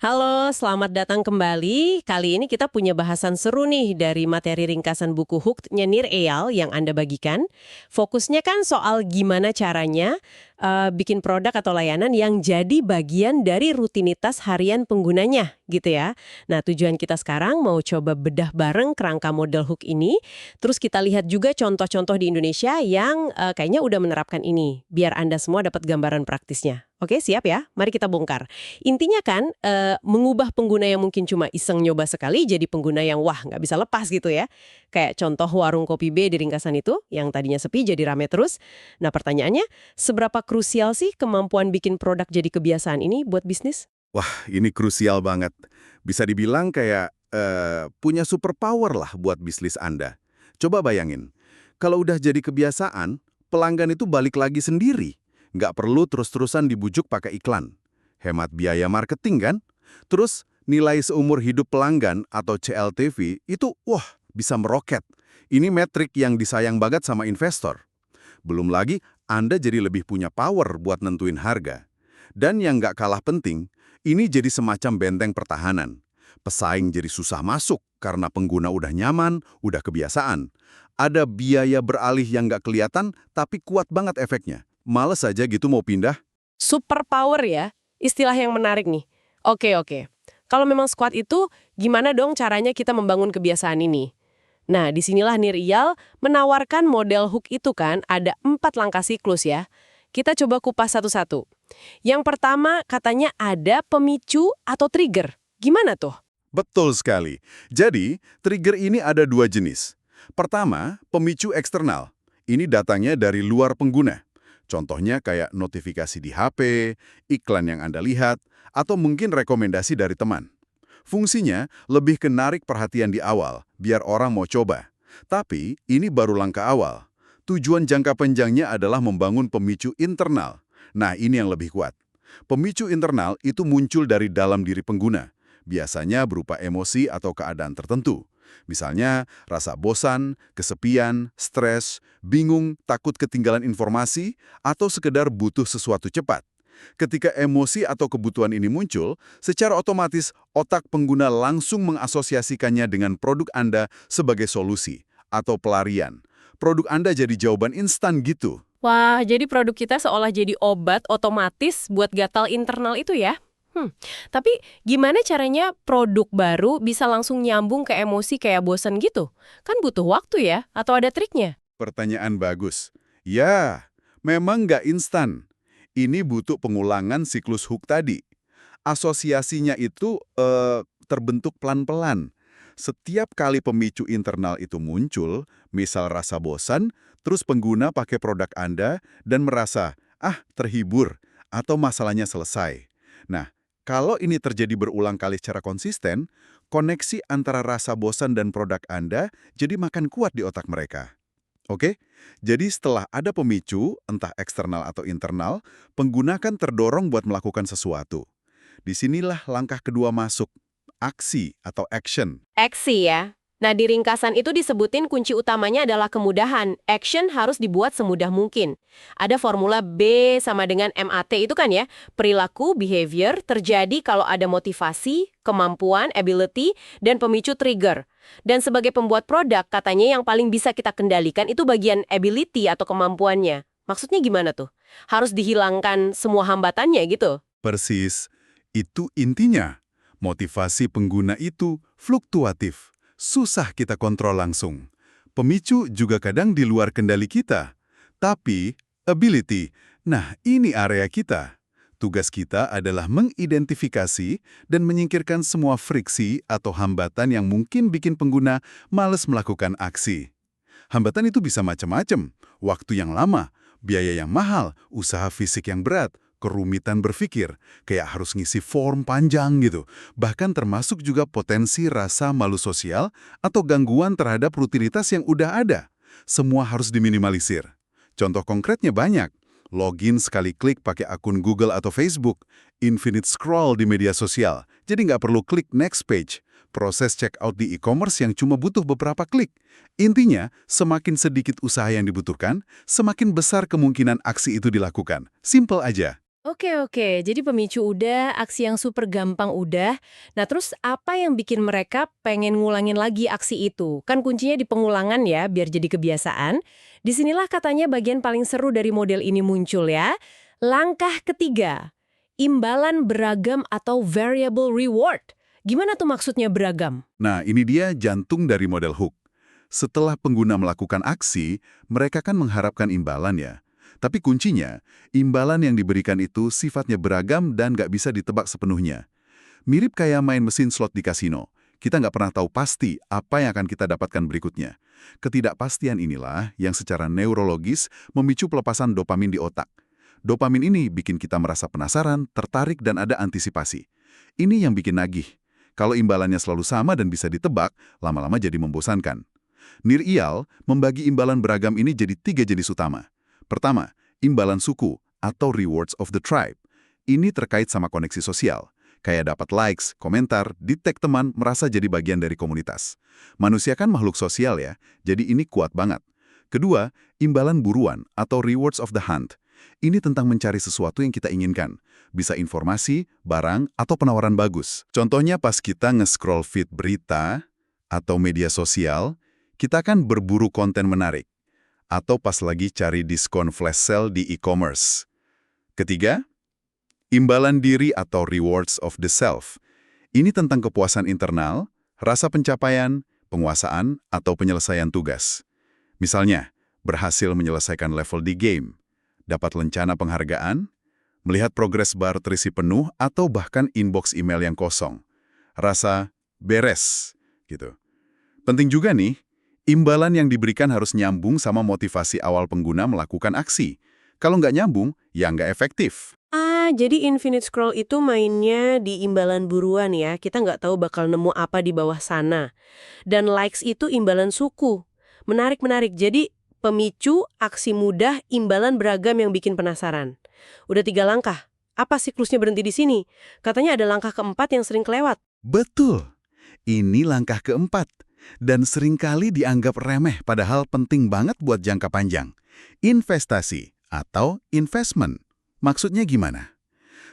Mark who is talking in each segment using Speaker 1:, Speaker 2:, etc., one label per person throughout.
Speaker 1: Halo, selamat datang kembali. Kali ini kita punya bahasan seru nih dari materi ringkasan buku Hooked-nya Nir Eyal yang Anda bagikan. Fokusnya kan soal gimana caranya bikin produk atau layanan yang jadi bagian dari rutinitas harian penggunanya, gitu ya. Nah, tujuan kita sekarang mau coba bedah bareng kerangka model Hook ini, terus kita lihat juga contoh-contoh di Indonesia yang kayaknya udah menerapkan ini, biar Anda semua dapat gambaran praktisnya. Oke, siap ya? Mari kita bongkar. Intinya kan, mengubah pengguna yang mungkin cuma iseng nyoba sekali jadi pengguna yang wah nggak bisa lepas gitu ya. Kayak contoh warung kopi B di ringkasan itu, yang tadinya sepi jadi rame terus. Nah pertanyaannya, seberapa krusial sih kemampuan bikin produk jadi kebiasaan ini buat bisnis?
Speaker 2: Wah, ini krusial banget. Bisa dibilang kayak punya superpower lah buat bisnis Anda. Coba bayangin, kalau udah jadi kebiasaan, pelanggan itu balik lagi sendiri. Nggak perlu terus-terusan dibujuk pakai iklan. Hemat biaya marketing kan? Terus nilai seumur hidup pelanggan atau CLTV itu, wah, bisa meroket. Ini metrik yang disayang banget sama investor. Belum lagi, Anda jadi lebih punya power buat nentuin harga. Dan yang nggak kalah penting, ini jadi semacam benteng pertahanan. Pesaing jadi susah masuk karena pengguna udah nyaman, udah kebiasaan. Ada biaya beralih yang nggak kelihatan, tapi kuat banget efeknya. Males aja gitu mau pindah.
Speaker 1: Super power ya, istilah yang menarik nih. Oke, oke. Kalau memang squad itu, gimana dong caranya kita membangun kebiasaan ini? Nah, disinilah Niriyal menawarkan model hook itu kan, ada 4 langkah siklus ya. Kita coba kupas satu-satu. Yang pertama, katanya ada pemicu atau trigger. Gimana tuh?
Speaker 2: Betul sekali. Jadi, trigger ini ada dua jenis. Pertama, pemicu eksternal. Ini datangnya dari luar pengguna. Contohnya kayak notifikasi di HP, iklan yang Anda lihat, atau mungkin rekomendasi dari teman. Fungsinya lebih ke narik perhatian di awal, biar orang mau coba. Tapi, ini baru langkah awal. Tujuan jangka panjangnya adalah membangun pemicu internal. Nah, ini yang lebih kuat. Pemicu internal itu muncul dari dalam diri pengguna, biasanya berupa emosi atau keadaan tertentu. Misalnya, rasa bosan, kesepian, stres, bingung, takut ketinggalan informasi, atau sekedar butuh sesuatu cepat. Ketika emosi atau kebutuhan ini muncul, secara otomatis otak pengguna langsung mengasosiasikannya dengan produk Anda sebagai solusi atau pelarian. Produk Anda jadi jawaban instan gitu.
Speaker 1: Wah, jadi produk kita seolah jadi obat otomatis buat gatal internal itu ya? Tapi gimana caranya produk baru bisa langsung nyambung ke emosi kayak bosen gitu? Kan butuh waktu ya? Atau ada triknya?
Speaker 2: Pertanyaan bagus. Ya, memang nggak instan. Ini butuh pengulangan siklus hook tadi. Asosiasinya itu terbentuk pelan-pelan. Setiap kali pemicu internal itu muncul, misal rasa bosan, terus pengguna pakai produk Anda dan merasa, terhibur, atau masalahnya selesai. Nah, kalau ini terjadi berulang kali secara konsisten, koneksi antara rasa bosan dan produk Anda jadi makan kuat di otak mereka. Oke, jadi setelah ada pemicu, entah eksternal atau internal, pengguna kan terdorong buat melakukan sesuatu. Disinilah langkah kedua masuk, aksi atau action.
Speaker 1: Aksi ya. Nah, di ringkasan itu disebutin kunci utamanya adalah kemudahan. Action harus dibuat semudah mungkin. Ada formula B sama dengan MAT itu kan ya. Perilaku, behavior, terjadi kalau ada motivasi, kemampuan, ability, dan pemicu trigger. Dan sebagai pembuat produk, katanya yang paling bisa kita kendalikan itu bagian ability atau kemampuannya. Maksudnya gimana tuh? Harus dihilangkan semua hambatannya gitu?
Speaker 2: Persis, itu intinya. Motivasi pengguna itu fluktuatif, susah kita kontrol langsung. Pemicu juga kadang di luar kendali kita. Tapi, ability, nah ini area kita. Tugas kita adalah mengidentifikasi dan menyingkirkan semua friksi atau hambatan yang mungkin bikin pengguna males melakukan aksi. Hambatan itu bisa macam-macam, waktu yang lama, biaya yang mahal, usaha fisik yang berat, kerumitan berpikir, kayak harus ngisi form panjang gitu. Bahkan termasuk juga potensi rasa malu sosial atau gangguan terhadap rutinitas yang udah ada. Semua harus diminimalisir. Contoh konkretnya banyak. Login sekali klik pakai akun Google atau Facebook, infinite scroll di media sosial, jadi nggak perlu klik next page, proses check out di e-commerce yang cuma butuh beberapa klik. Intinya, semakin sedikit usaha yang dibutuhkan, semakin besar kemungkinan aksi itu dilakukan. Simple aja.
Speaker 1: Oke, jadi pemicu udah, aksi yang super gampang udah. Nah, terus apa yang bikin mereka pengen ngulangin lagi aksi itu? Kan kuncinya di pengulangan ya, biar jadi kebiasaan. Disinilah katanya bagian paling seru dari model ini muncul ya. Langkah ketiga, imbalan beragam atau variable reward. Gimana tuh maksudnya beragam?
Speaker 2: Nah, ini dia jantung dari model hook. Setelah pengguna melakukan aksi, mereka kan mengharapkan imbalan ya. Tapi kuncinya, imbalan yang diberikan itu sifatnya beragam dan nggak bisa ditebak sepenuhnya. Mirip kayak main mesin slot di kasino. Kita nggak pernah tahu pasti apa yang akan kita dapatkan berikutnya. Ketidakpastian inilah yang secara neurologis memicu pelepasan dopamin di otak. Dopamin ini bikin kita merasa penasaran, tertarik, dan ada antisipasi. Ini yang bikin nagih. Kalau imbalannya selalu sama dan bisa ditebak, lama-lama jadi membosankan. Nir Eyal membagi imbalan beragam ini jadi 3 jenis utama. Pertama, imbalan suku atau rewards of the tribe. Ini terkait sama koneksi sosial. Kayak dapat likes, komentar, di-tag teman, merasa jadi bagian dari komunitas. Manusia kan makhluk sosial ya, jadi ini kuat banget. Kedua, imbalan buruan atau rewards of the hunt. Ini tentang mencari sesuatu yang kita inginkan. Bisa informasi, barang, atau penawaran bagus. Contohnya pas kita nge-scroll feed berita atau media sosial, kita kan berburu konten menarik. Atau pas lagi cari diskon flash sale di e-commerce. Ketiga, imbalan diri atau rewards of the self. Ini tentang kepuasan internal, rasa pencapaian, penguasaan, atau penyelesaian tugas. Misalnya, berhasil menyelesaikan level di game, dapat lencana penghargaan, melihat progres bar terisi penuh, atau bahkan inbox email yang kosong. Rasa beres, gitu. Penting juga nih, imbalan yang diberikan harus nyambung sama motivasi awal pengguna melakukan aksi. Kalau nggak nyambung, ya nggak efektif.
Speaker 1: Jadi infinite scroll itu mainnya di imbalan buruan ya. Kita nggak tahu bakal nemu apa di bawah sana. Dan likes itu imbalan suku. Menarik. Jadi pemicu, aksi mudah, imbalan beragam yang bikin penasaran. Udah 3 langkah. Apa siklusnya berhenti di sini? Katanya ada langkah keempat yang sering kelewat.
Speaker 2: Betul. Ini langkah keempat. Dan seringkali dianggap remeh padahal penting banget buat jangka panjang. Investasi atau investment. Maksudnya gimana?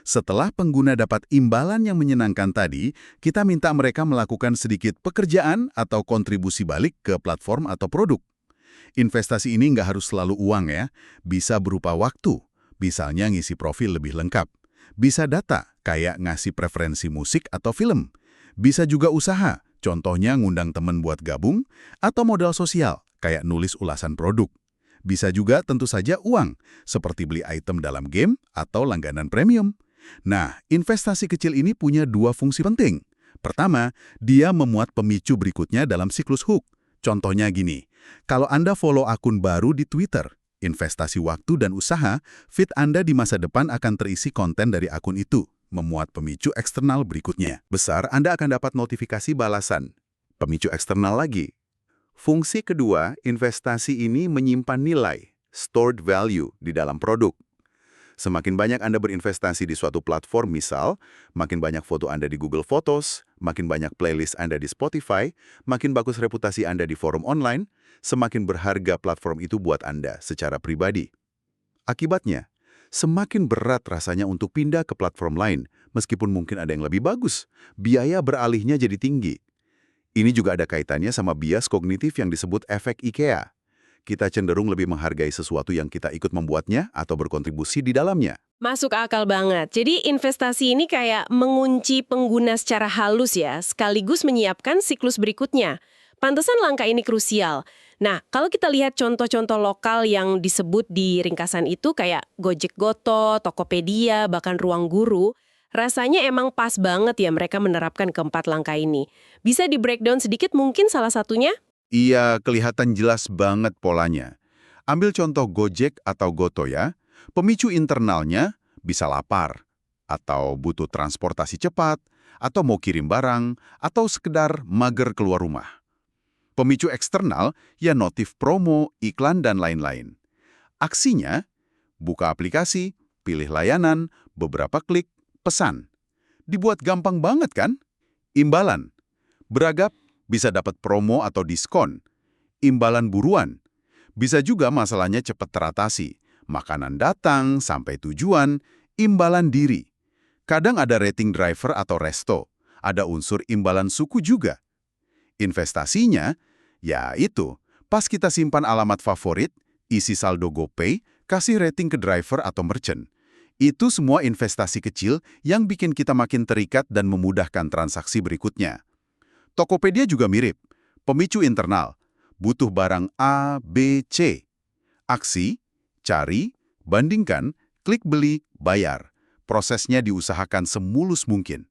Speaker 2: Setelah pengguna dapat imbalan yang menyenangkan tadi, kita minta mereka melakukan sedikit pekerjaan atau kontribusi balik ke platform atau produk. Investasi ini nggak harus selalu uang ya, bisa berupa waktu, misalnya ngisi profil lebih lengkap. Bisa data, kayak ngasih preferensi musik atau film. Bisa juga usaha, contohnya ngundang temen buat gabung, atau modal sosial, kayak nulis ulasan produk. Bisa juga tentu saja uang, seperti beli item dalam game atau langganan premium. Nah, investasi kecil ini punya 2 fungsi penting. Pertama, dia memuat pemicu berikutnya dalam siklus hook. Contohnya gini, kalau Anda follow akun baru di Twitter, investasi waktu dan usaha, feed Anda di masa depan akan terisi konten dari akun itu, memuat pemicu eksternal berikutnya. Besar, Anda akan dapat notifikasi balasan. Pemicu eksternal lagi. Fungsi kedua, investasi ini menyimpan nilai, stored value, di dalam produk. Semakin banyak Anda berinvestasi di suatu platform, misal, makin banyak foto Anda di Google Photos, makin banyak playlist Anda di Spotify, makin bagus reputasi Anda di forum online, semakin berharga platform itu buat Anda secara pribadi. Akibatnya, semakin berat rasanya untuk pindah ke platform lain, meskipun mungkin ada yang lebih bagus. Biaya beralihnya jadi tinggi. Ini juga ada kaitannya sama bias kognitif yang disebut efek IKEA. Kita cenderung lebih menghargai sesuatu yang kita ikut membuatnya atau berkontribusi di dalamnya.
Speaker 1: Masuk akal banget. Jadi investasi ini kayak mengunci pengguna secara halus ya, sekaligus menyiapkan siklus berikutnya. Pantesan langkah ini krusial. Nah, kalau kita lihat contoh-contoh lokal yang disebut di ringkasan itu kayak Gojek Goto, Tokopedia, bahkan Ruang Guru, rasanya emang pas banget ya mereka menerapkan keempat langkah ini. Bisa di-breakdown sedikit mungkin salah satunya?
Speaker 2: Iya, kelihatan jelas banget polanya. Ambil contoh Gojek atau Goto ya. Pemicu internalnya bisa lapar, atau butuh transportasi cepat, atau mau kirim barang, atau sekedar mager keluar rumah. Pemicu eksternal ya notif promo, iklan, dan lain-lain. Aksinya, buka aplikasi, pilih layanan, beberapa klik, pesan. Dibuat gampang banget kan? Imbalan. Beragam, bisa dapat promo atau diskon. Imbalan buruan. Bisa juga masalahnya cepat teratasi. Makanan datang sampai tujuan. Imbalan diri. Kadang ada rating driver atau resto. Ada unsur imbalan suku juga. Investasinya, ya itu, pas kita simpan alamat favorit, isi saldo GoPay, kasih rating ke driver atau merchant. Itu semua investasi kecil yang bikin kita makin terikat dan memudahkan transaksi berikutnya. Tokopedia juga mirip. Pemicu internal. Butuh barang A, B, C. Aksi, cari, bandingkan, klik beli, bayar. Prosesnya diusahakan semulus mungkin.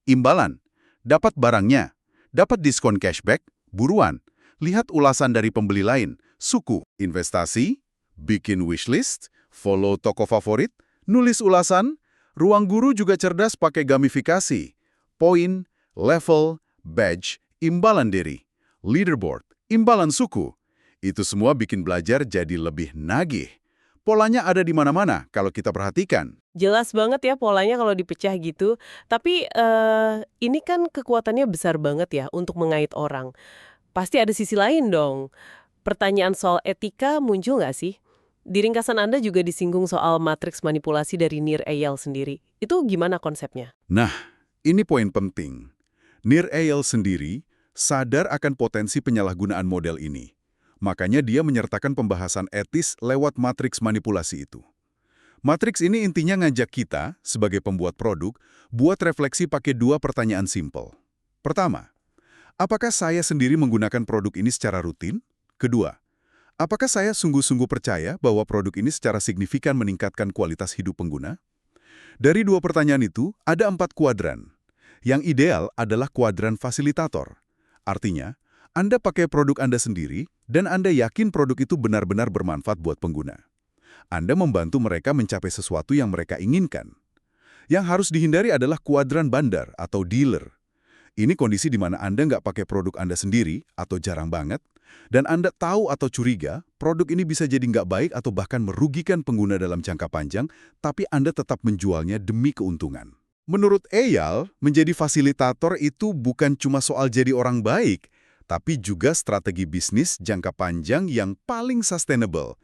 Speaker 2: Imbalan. Dapat barangnya. Dapat diskon cashback, buruan. Lihat ulasan dari pembeli lain. Suku, investasi, bikin wishlist, follow toko favorit, nulis ulasan. Ruang guru juga cerdas pakai gamifikasi. Poin, level, badge, imbalan diri. Leaderboard, imbalan suku. Itu semua bikin belajar jadi lebih nagih. Polanya ada di mana-mana kalau kita perhatikan.
Speaker 1: Jelas banget ya polanya kalau dipecah gitu. Tapi ini kan kekuatannya besar banget ya untuk mengait orang. Pasti ada sisi lain dong. Pertanyaan soal etika muncul nggak sih? Di ringkasan Anda juga disinggung soal matriks manipulasi dari Nir Eyal sendiri. Itu gimana konsepnya?
Speaker 2: Nah, ini poin penting. Nir Eyal sendiri sadar akan potensi penyalahgunaan model ini. Makanya dia menyertakan pembahasan etis lewat matriks manipulasi itu. Matriks ini intinya ngajak kita, sebagai pembuat produk, buat refleksi pakai dua pertanyaan simpel. Pertama, apakah saya sendiri menggunakan produk ini secara rutin? Kedua, apakah saya sungguh-sungguh percaya bahwa produk ini secara signifikan meningkatkan kualitas hidup pengguna? Dari dua pertanyaan itu, ada 4 kuadran. Yang ideal adalah kuadran fasilitator. Artinya, Anda pakai produk Anda sendiri, dan Anda yakin produk itu benar-benar bermanfaat buat pengguna. Anda membantu mereka mencapai sesuatu yang mereka inginkan. Yang harus dihindari adalah kuadran bandar atau dealer. Ini kondisi di mana Anda nggak pakai produk Anda sendiri, atau jarang banget, dan Anda tahu atau curiga, produk ini bisa jadi nggak baik atau bahkan merugikan pengguna dalam jangka panjang, tapi Anda tetap menjualnya demi keuntungan. Menurut Eyal, menjadi fasilitator itu bukan cuma soal jadi orang baik, tapi juga strategi bisnis jangka panjang yang paling sustainable.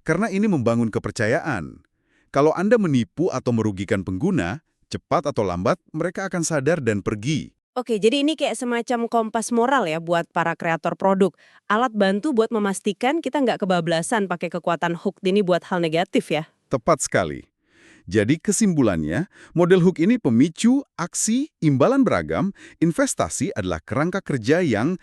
Speaker 2: Karena ini membangun kepercayaan. Kalau Anda menipu atau merugikan pengguna, cepat atau lambat mereka akan sadar dan pergi.
Speaker 1: Oke, jadi ini kayak semacam kompas moral ya buat para kreator produk. Alat bantu buat memastikan kita nggak kebablasan pakai kekuatan hook ini buat hal negatif ya.
Speaker 2: Tepat sekali. Jadi kesimpulannya, model hook ini pemicu, aksi, imbalan beragam, investasi adalah kerangka kerja yang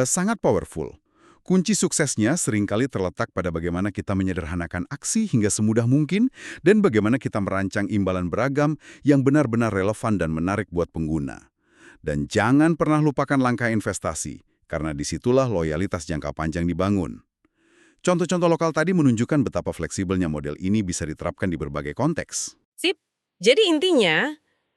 Speaker 2: sangat powerful. Kunci suksesnya seringkali terletak pada bagaimana kita menyederhanakan aksi hingga semudah mungkin dan bagaimana kita merancang imbalan beragam yang benar-benar relevan dan menarik buat pengguna. Dan jangan pernah lupakan langkah investasi, karena disitulah loyalitas jangka panjang dibangun. Contoh-contoh lokal tadi menunjukkan betapa fleksibelnya model ini bisa diterapkan di berbagai konteks.
Speaker 1: Sip. Jadi intinya,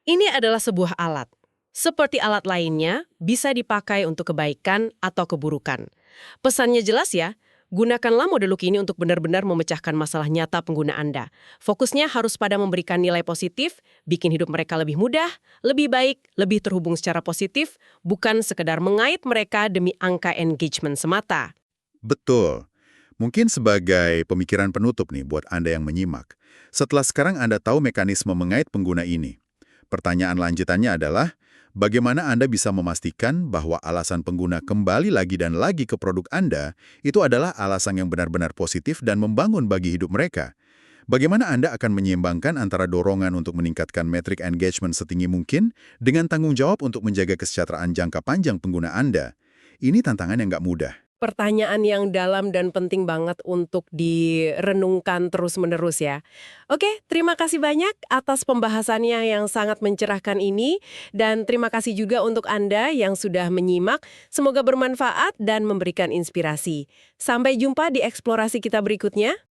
Speaker 1: ini adalah sebuah alat. Seperti alat lainnya, bisa dipakai untuk kebaikan atau keburukan. Pesannya jelas ya, gunakanlah model hook ini untuk benar-benar memecahkan masalah nyata pengguna Anda. Fokusnya harus pada memberikan nilai positif, bikin hidup mereka lebih mudah, lebih baik, lebih terhubung secara positif, bukan sekedar mengait mereka demi angka engagement semata.
Speaker 2: Betul. Mungkin sebagai pemikiran penutup nih buat Anda yang menyimak. Setelah sekarang Anda tahu mekanisme mengait pengguna ini. Pertanyaan lanjutannya adalah, bagaimana Anda bisa memastikan bahwa alasan pengguna kembali lagi dan lagi ke produk Anda itu adalah alasan yang benar-benar positif dan membangun bagi hidup mereka? Bagaimana Anda akan menyeimbangkan antara dorongan untuk meningkatkan metrik engagement setinggi mungkin dengan tanggung jawab untuk menjaga kesejahteraan jangka panjang pengguna Anda? Ini tantangan yang nggak mudah.
Speaker 1: Pertanyaan yang dalam dan penting banget untuk direnungkan terus-menerus ya. Oke, terima kasih banyak atas pembahasannya yang sangat mencerahkan ini. Dan terima kasih juga untuk Anda yang sudah menyimak. Semoga bermanfaat dan memberikan inspirasi. Sampai jumpa di eksplorasi kita berikutnya.